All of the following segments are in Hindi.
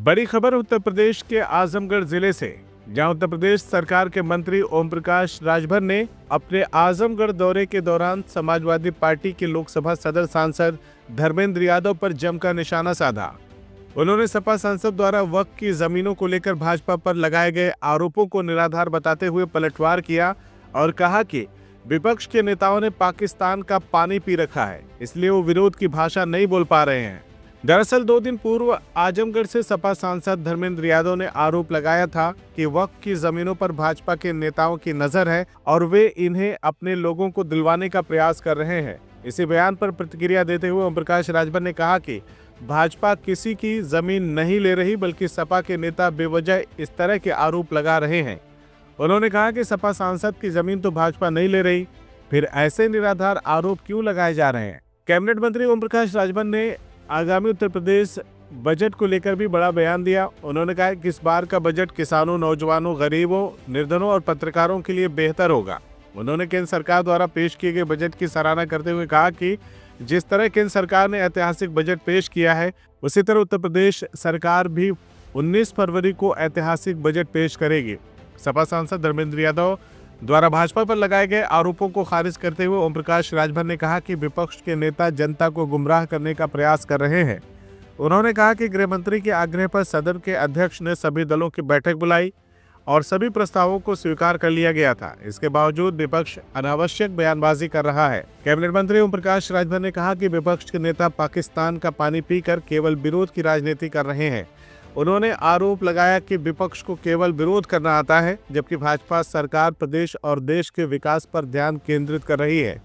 बड़ी खबर उत्तर प्रदेश के आजमगढ़ जिले से, जहां उत्तर प्रदेश सरकार के मंत्री ओम प्रकाश राजभर ने अपने आजमगढ़ दौरे के दौरान समाजवादी पार्टी के लोकसभा सदर सांसद धर्मेंद्र यादव पर जमकर निशाना साधा। उन्होंने सपा सांसद द्वारा वक्फ की जमीनों को लेकर भाजपा पर लगाए गए आरोपों को निराधार बताते हुए पलटवार किया और कहा कि विपक्ष के नेताओं ने पाकिस्तान का पानी पी रखा है, इसलिए वो विरोध की भाषा नहीं बोल पा रहे हैं। दरअसल 2 दिन पूर्व आजमगढ़ से सपा सांसद धर्मेंद्र यादव ने आरोप लगाया था कि वक्फ की जमीनों पर भाजपा के नेताओं की नजर है और वे इन्हें अपने लोगों को दिलवाने का प्रयास कर रहे हैं। इसी बयान पर प्रतिक्रिया देते हुए ओम प्रकाश राजभर ने कहा कि भाजपा किसी की जमीन नहीं ले रही, बल्कि सपा के नेता बेवजह इस तरह के आरोप लगा रहे हैं। उन्होंने कहा कि सपा सांसद की जमीन तो भाजपा नहीं ले रही, फिर ऐसे निराधार आरोप क्यों लगाए जा रहे हैं। कैबिनेट मंत्री ओम प्रकाश राजभर ने आगामी उत्तर प्रदेश बजट को लेकर भी बड़ा बयान दिया। उन्होंने कहा कि इस बार का बजट किसानों, नौजवानों, गरीबों, निर्धनों और पत्रकारों के लिए बेहतर होगा। उन्होंने केंद्र सरकार द्वारा पेश किए गए बजट की सराहना करते हुए कहा कि जिस तरह केंद्र सरकार ने ऐतिहासिक बजट पेश किया है, उसी तरह उत्तर प्रदेश सरकार भी 19 फरवरी को ऐतिहासिक बजट पेश करेगी। सपा सांसद धर्मेंद्र यादव द्वारा भाजपा पर लगाए गए आरोपों को खारिज करते हुए ओम प्रकाश राजभर ने कहा कि विपक्ष के नेता जनता को गुमराह करने का प्रयास कर रहे हैं। उन्होंने कहा कि गृह मंत्री के आग्रह पर सदन के अध्यक्ष ने सभी दलों की बैठक बुलाई और सभी प्रस्तावों को स्वीकार कर लिया गया था। इसके बावजूद विपक्ष अनावश्यक बयानबाजी कर रहा है। कैबिनेट मंत्री ओम प्रकाश राजभर ने कहा कि विपक्ष के नेता पाकिस्तान का पानी पीकर केवल विरोध की राजनीति कर रहे हैं। उन्होंने आरोप लगाया कि विपक्ष को केवल विरोध करना आता है, जबकि भाजपा सरकार प्रदेश और देश के विकास पर ध्यान केंद्रित कर रही है।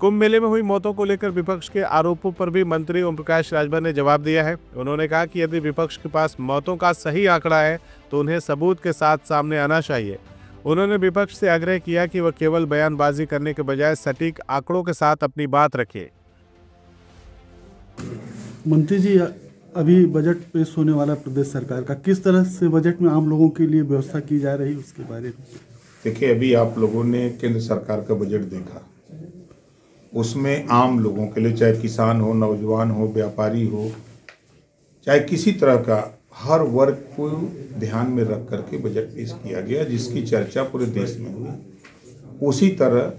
कुंभ मेले में हुई मौतों को लेकर विपक्ष के आरोपों पर भी मंत्री ओम प्रकाश राजभर ने जवाब दिया है। उन्होंने कहा कि यदि विपक्ष के पास मौतों का सही आंकड़ा है तो उन्हें सबूत के साथ सामने आना चाहिए। उन्होंने विपक्ष से आग्रह किया कि वह केवल बयानबाजी करने के बजाय सटीक आंकड़ों के साथ अपनी बात रखे। मंत्री जी, अभी बजट पेश होने वाला प्रदेश सरकार का, किस तरह से बजट में आम लोगों के लिए व्यवस्था की जा रही है उसके बारे में? देखिए, अभी आप लोगों ने केंद्र सरकार का बजट देखा, उसमें आम लोगों के लिए, चाहे किसान हो, नौजवान हो, व्यापारी हो, चाहे किसी तरह का, हर वर्ग को ध्यान में रख करके बजट पेश किया गया, जिसकी चर्चा पूरे देश में हुई। उसी तरह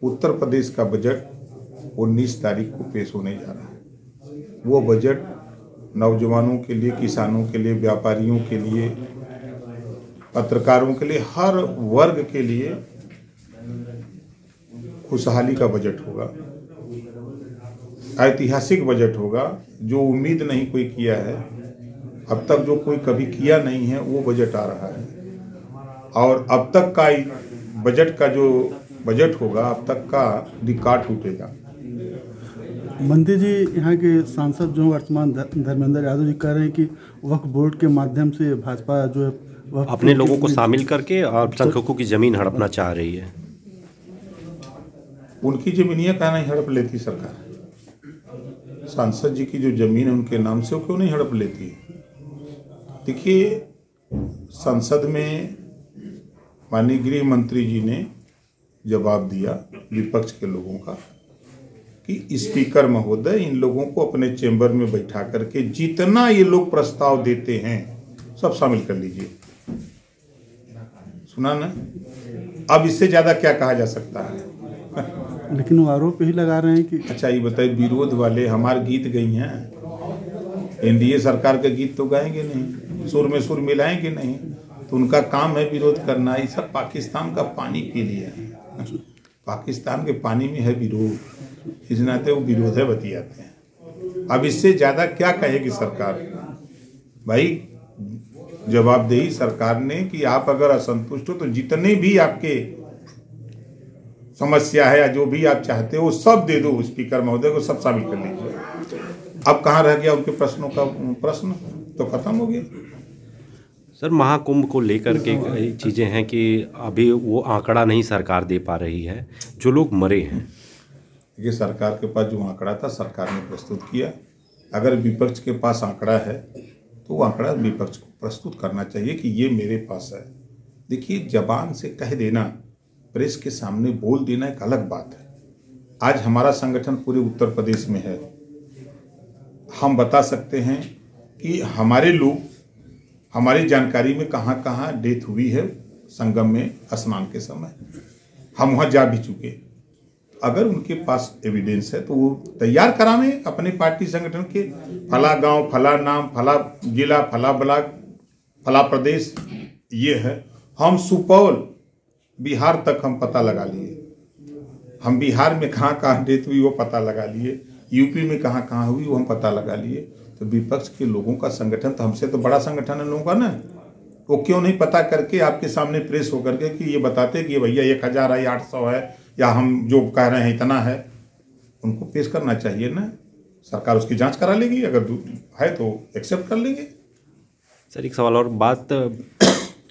उत्तर प्रदेश का बजट 19 तारीख को पेश होने जा रहा है। वो बजट नौजवानों के लिए, किसानों के लिए, व्यापारियों के लिए, पत्रकारों के लिए, हर वर्ग के लिए खुशहाली का बजट होगा, ऐतिहासिक बजट होगा। जो उम्मीद नहीं कोई किया है, अब तक जो कोई कभी किया नहीं है, वो बजट आ रहा है। और अब तक का बजट का जो बजट होगा, अब तक का रिकॉर्ड टूटेगा। मंत्री जी, यहाँ के सांसद जो वर्तमान धर्मेंद्र यादव जी कह रहे हैं कि वक्फ बोर्ड के माध्यम से भाजपा जो है अपने लोगों को शामिल करके अल्पसंख्यकों की जमीन हड़पना चाह रही है। उनकी जमीनियाँ कहाँ नहीं हड़प लेती सरकार? सांसद जी की जो जमीन है उनके नाम से, वो क्यों नहीं हड़प लेती है? देखिए, संसद में माननीय गृह मंत्री जी ने जवाब दिया विपक्ष के लोगों का कि स्पीकर महोदय, इन लोगों को अपने चेंबर में बैठा करके जितना ये लोग प्रस्ताव देते हैं सब शामिल कर लीजिए। सुना ना? अब इससे ज्यादा क्या कहा जा सकता है? लेकिन वो आरोप यही लगा रहे हैं कि अच्छा, ये बताइए, विरोध वाले हमारे गीत गई हैं, एनडीए सरकार के गीत तो गाएंगे नहीं, सुर में सुर मिलाएंगे नहीं, तो उनका काम है विरोध करना। ये सब पाकिस्तान का पानी पी लिया है, पाकिस्तान के पानी में है विरोध, इस नाते वो विरोध है बतियाते हैं। अब इससे ज्यादा क्या कहेगी सरकार? भाई, जवाबदेही सरकार ने कि आप अगर असंतुष्ट हो तो जितने भी आपके समस्या है या जो भी आप चाहते हो वो सब दे दो, स्पीकर महोदय को सब शामिल कर लीजिए। अब कहाँ रह गया उनके प्रश्नों का? प्रश्न तो खत्म हो गया। सर, महाकुंभ को लेकर के कई चीज़ें हैं कि अभी वो आंकड़ा नहीं सरकार दे पा रही है, जो लोग मरे हैं। ये सरकार के पास जो आंकड़ा था सरकार ने प्रस्तुत किया। अगर विपक्ष के पास आंकड़ा है तो वो आंकड़ा विपक्ष को प्रस्तुत करना चाहिए कि ये मेरे पास है। देखिए, जबान से कह देना, प्रेस के सामने बोल देना एक अलग बात है। आज हमारा संगठन पूरे उत्तर प्रदेश में है, हम बता सकते हैं कि हमारे लोग हमारी जानकारी में कहाँ कहाँ डेथ हुई है संगम में स्नान के समय, हम वहाँ जा भी चुके। अगर उनके पास एविडेंस है तो वो तैयार करावें अपने पार्टी संगठन के, फला गांव, फला नाम, फला जिला, फला ब्लॉक, फला प्रदेश ये है। हम सुपौल बिहार तक हम पता लगा लिए, हम बिहार में कहाँ कहाँ डेथ हुई वो पता लगा लिए, यूपी में कहाँ कहाँ हुई वो हम पता लगा लिए। तो विपक्ष के लोगों का संगठन तो हमसे तो बड़ा संगठन है लोगों का ना, वो क्यों नहीं पता करके आपके सामने प्रेस होकर के कि ये बताते कि ये भैया 1000 है, 800 है, या हम जो कह रहे हैं इतना है, उनको पेश करना चाहिए ना। सरकार उसकी जांच करा लेगी, अगर है तो एक्सेप्ट कर लेंगे। सर एक सवाल और, बात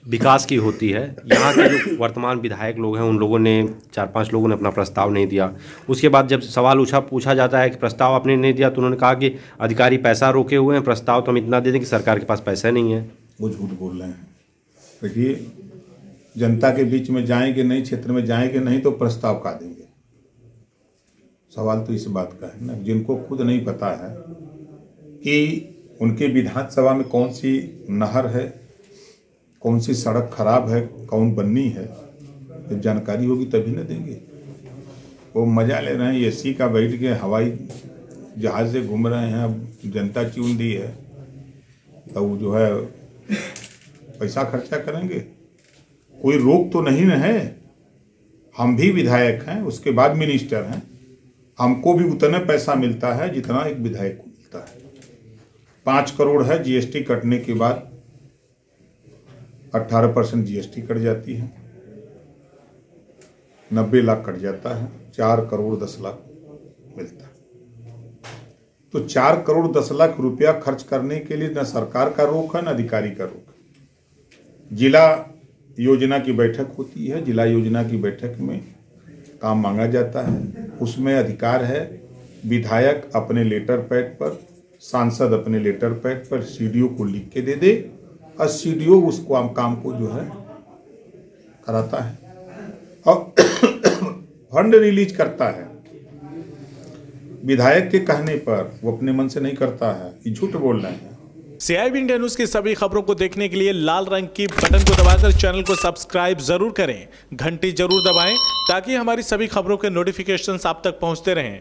विकास की होती है। यहाँ के जो वर्तमान विधायक लोग हैं उन लोगों ने 4-5 लोगों ने अपना प्रस्ताव नहीं दिया। उसके बाद जब सवाल पूछा जाता है कि प्रस्ताव आपने नहीं दिया, तो उन्होंने कहा कि अधिकारी पैसा रोके हुए हैं, प्रस्ताव तो हम इतना दे दें कि सरकार के पास पैसा नहीं है। वो झूठ बोल रहे हैं। देखिए, जनता के बीच में जाएंगे नहीं, क्षेत्र में जाएंगे नहीं तो प्रस्ताव का देंगे। सवाल तो इस बात का है ना, जिनको खुद नहीं पता है कि उनके विधानसभा में कौन सी नहर है, कौन सी सड़क खराब है, कौन बननी है, जब जानकारी होगी तभी ना देंगे। वो मजा ले रहे हैं एसी का, बैठ के हवाई जहाज से घूम रहे हैं, अब जनता चुन दी है तो वो जो है पैसा खर्चा करेंगे। कोई रोक तो नहीं है, हम भी विधायक हैं, उसके बाद मिनिस्टर हैं, हमको भी उतना पैसा मिलता है जितना एक विधायक को मिलता है। 5 करोड़ है, जीएसटी कटने के बाद 18% जीएसटी कट जाती है, 90 लाख कट जाता है, 4 करोड़ 10 लाख मिलता है। तो 4 करोड़ 10 लाख रुपया खर्च करने के लिए न सरकार का रोक है न अधिकारी का रोक है। जिला योजना की बैठक होती है, जिला योजना की बैठक में काम मांगा जाता है, उसमें अधिकार है विधायक अपने लेटर पैड पर, सांसद अपने लेटर पैड पर सीडीओ को लिख के दे दे और सीडीओ उस काम को जो है कराता है और फंड रिलीज करता है। विधायक के कहने पर वो अपने मन से नहीं करता है, ये झूठ बोल रहे हैं। CIB इंडिया न्यूज की सभी खबरों को देखने के लिए लाल रंग की बटन को दबाकर चैनल को सब्सक्राइब जरूर करें, घंटी जरूर दबाएं ताकि हमारी सभी खबरों के नोटिफिकेशंस आप तक पहुंचते रहें।